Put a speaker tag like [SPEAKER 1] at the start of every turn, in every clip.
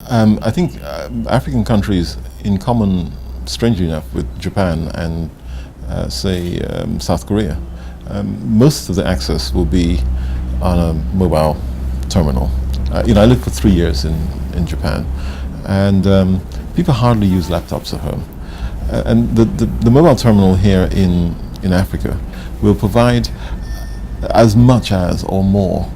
[SPEAKER 1] I think African countries, in common, strangely enough, with Japan and say South Korea, most of the access will be on a mobile terminal. I lived for 3 years in Japan, and people hardly use laptops at home. And the mobile terminal here in Africa will provide as much as or more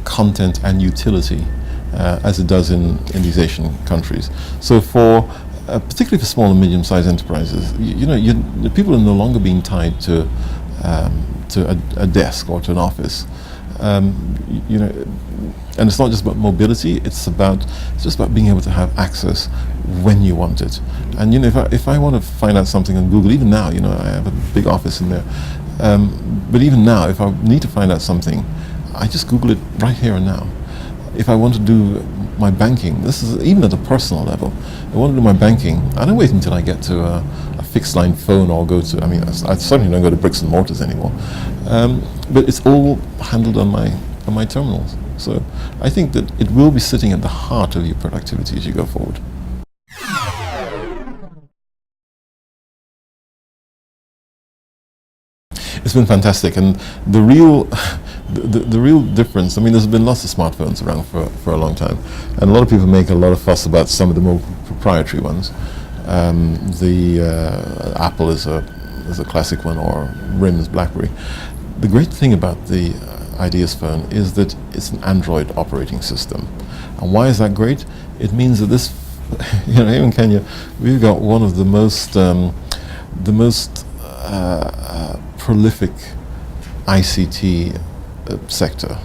[SPEAKER 1] content and utility as it does in these Asian countries. So for particularly for small and medium-sized enterprises, the people are no longer being tied to a desk or to an office. And it's not just about mobility; it's just about being able to have access when you want it. And if I want to find out something on Google, even now, I have a big office in there. But even now, if I need to find out something, I just Google it right here and now. If I want to do my banking, this is even at a personal level. I want to do my banking. I don't wait until I get to a fixed line phone or go to. I certainly don't go to bricks and mortars anymore. But it's all handled on my terminals. So I think that it will be sitting at the heart of your productivity as you go forward. It's been fantastic, and the real difference. There's been lots of smartphones around for a long time, and a lot of people make a lot of fuss about some of the more proprietary ones. Apple is a classic one, or RIM's BlackBerry. The great thing about the Ideos phone is that it's an Android operating system, and why is that great? It means that this, here in Kenya, we've got one of the most prolific ICT sector,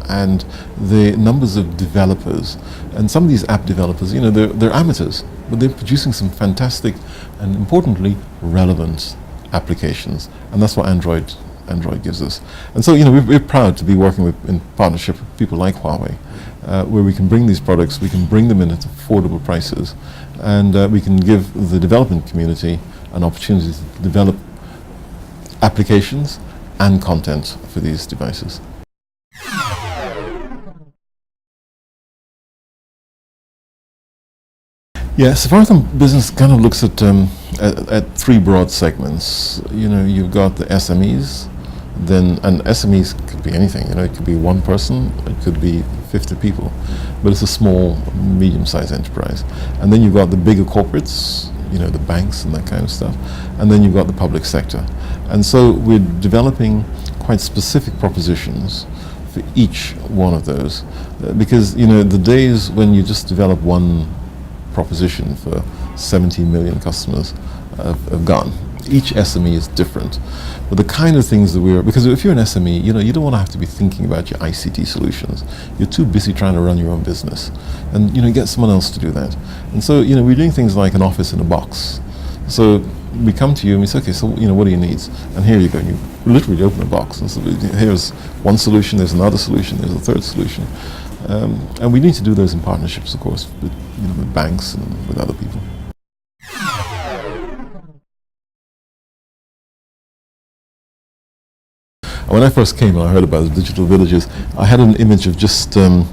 [SPEAKER 1] and the numbers of developers, and some of these app developers, they're amateurs, but they're producing some fantastic and importantly relevant applications, and that's what Android gives us. And so we're proud to be working in partnership with people like Huawei, where we can bring these products, we can bring them in at affordable prices, and we can give the development community an opportunity to develop applications and content for these devices. Yeah, Safaricom business kind of looks at three broad segments. You've got the SMEs, and SMEs could be anything. It could be one person, it could be 50 people, but it's a small, medium-sized enterprise. And then you've got the bigger corporates, the banks and that kind of stuff, and then you've got the public sector. And so we're developing quite specific propositions for each one of those, because the days when you just develop one proposition for 70 million customers have gone. Each SME is different, but the kind of things that because if you're an SME, you don't want to have to be thinking about your ICT solutions. You're too busy trying to run your own business, and get someone else to do that. And so we're doing things like an office in a box. So we come to you and we say, okay, so what are your needs? And here you go. And you literally open a box, and so here's one solution. There's another solution. There's a third solution, and we need to do those in partnerships, of course, with banks and with other people. When I first came and I heard about the digital villages, I had an image of just, kind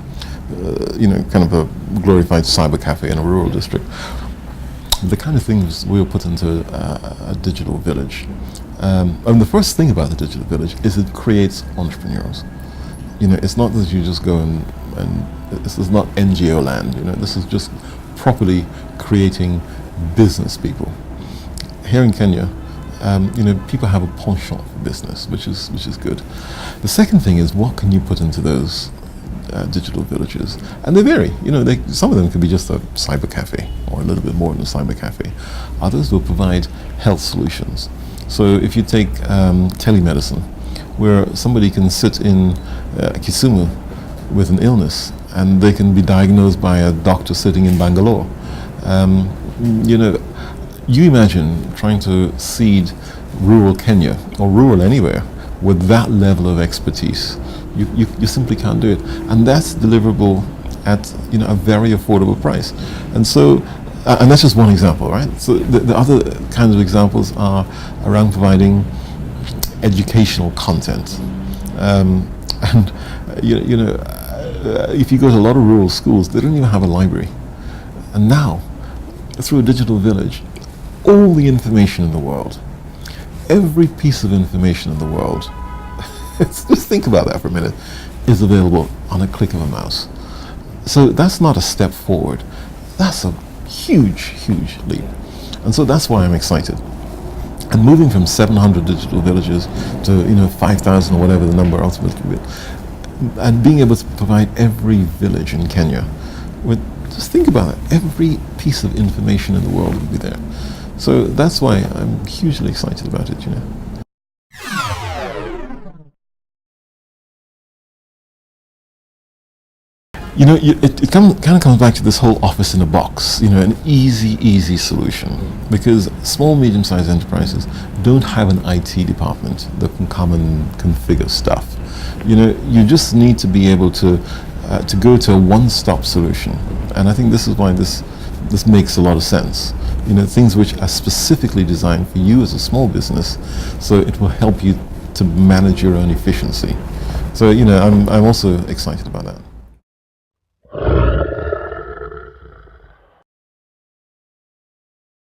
[SPEAKER 1] of a glorified cyber cafe in a rural district. The kind of things we were put into a digital village. And the first thing about the digital village is it creates entrepreneurs. It's not that you just go and this is not NGO land. This is just properly creating business people. Here in Kenya, people have a penchant for business, which is good. The second thing is, what can you put into those digital villages? And they vary. Some of them could be just a cyber cafe, or a little bit more than a cyber cafe. Others will provide health solutions. So if you take telemedicine, where somebody can sit in Kisumu with an illness, and they can be diagnosed by a doctor sitting in Bangalore. You imagine trying to seed rural Kenya, or rural anywhere, with that level of expertise. You simply can't do it. And that's deliverable at a very affordable price. And so, and that's just one example, right? So the other kinds of examples are around providing educational content. If you go to a lot of rural schools, they don't even have a library. And now, through a digital village, all the information in the world, every piece of information in the world, just think about that for a minute, is available on a click of a mouse. So that's not a step forward. That's a huge, huge leap. And so that's why I'm excited. And moving from 700 digital villages to 5,000 or whatever the number ultimately will be, and being able to provide every village in Kenya with, just think about it, every piece of information in the world will be there. So that's why I'm hugely excited about it. It kind of comes back to this whole office in a box, an easy solution. Because small, medium-sized enterprises don't have an IT department that can come and configure stuff. You just need to be able to go to a one-stop solution. And I think this is why this makes a lot of sense. Things which are specifically designed for you as a small business, so it will help you to manage your own efficiency. So, I'm also excited about that.